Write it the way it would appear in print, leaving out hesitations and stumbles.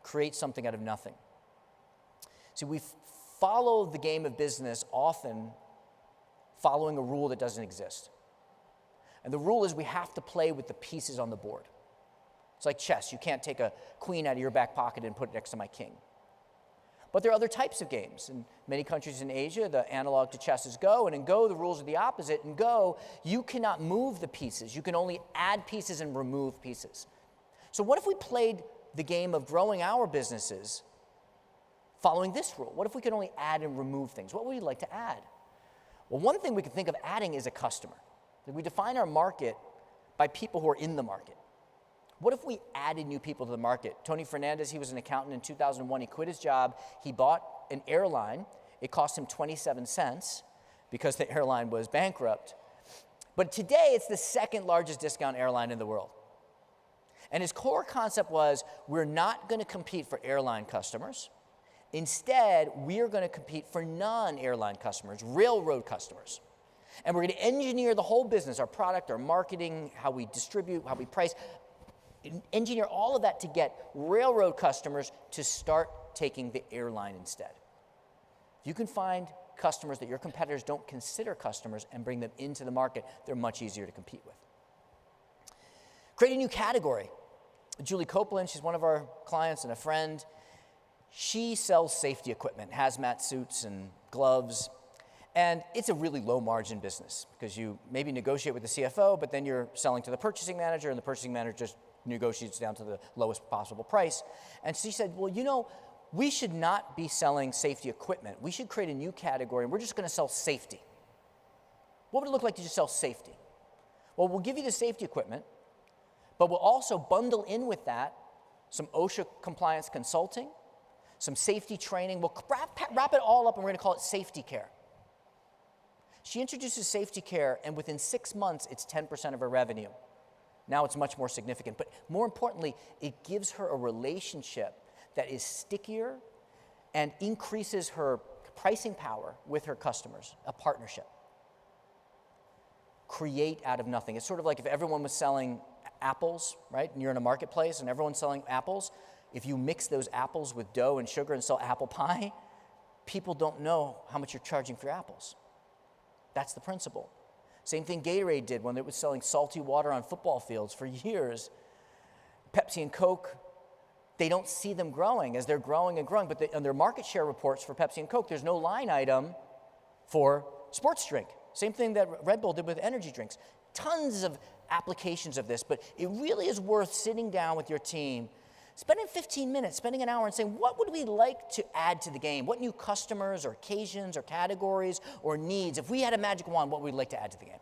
create something out of nothing. See, we follow the game of business often following a rule that doesn't exist. And the rule is we have to play with the pieces on the board. It's like chess. You can't take a queen out of your back pocket and put it next to my king. But there are other types of games. In many countries in Asia, the analog to chess is Go, and in Go, the rules are the opposite. In Go, you cannot move the pieces. You can only add pieces and remove pieces. So what if we played the game of growing our businesses following this rule? What if we could only add and remove things? What would you like to add? Well, one thing we can think of adding is a customer. We define our market by people who are in the market. What if we added new people to the market? Tony Fernandez, he was an accountant in 2001. He quit his job. He bought an airline. It cost him 27 cents because the airline was bankrupt. But today, it's the second largest discount airline in the world. And his core concept was, we're not going to compete for airline customers. Instead, we're going to compete for non-airline customers, railroad customers. And we're going to engineer the whole business, our product, our marketing, how we distribute, how we price, engineer all of that to get railroad customers to start taking the airline instead. If you can find customers that your competitors don't consider customers and bring them into the market, they're much easier to compete with. Create a new category. Julie Copeland, she's one of our clients and a friend. She sells safety equipment, hazmat suits and gloves. And it's a really low margin business because you maybe negotiate with the CFO, but then you're selling to the purchasing manager, and the purchasing manager just negotiates down to the lowest possible price. And she said, well, you know, we should not be selling safety equipment. We should create a new category, and we're just going to sell safety. What would it look like to just sell safety? Well, we'll give you the safety equipment, but we'll also bundle in with that some OSHA compliance consulting, some safety training. We'll wrap it all up, and we're going to call it safety care. She introduces safety care, and within 6 months, it's 10% of her revenue. Now it's much more significant. But more importantly, it gives her a relationship that is stickier and increases her pricing power with her customers, a partnership. Create out of nothing. It's sort of like if everyone was selling apples, right? And you're in a marketplace and everyone's selling apples. If you mix those apples with dough and sugar and sell apple pie, people don't know how much you're charging for your apples. That's the principle. Same thing Gatorade did when it was selling salty water on football fields for years. Pepsi and Coke, they don't see them growing as they're growing and growing, but on their market share reports for Pepsi and Coke, there's no line item for sports drink. Same thing that Red Bull did with energy drinks. Tons of applications of this, but it really is worth sitting down with your team, spending 15 minutes, spending an hour and saying, what would we like to add to the game? What new customers or occasions or categories or needs? If we had a magic wand, what would we like to add to the game?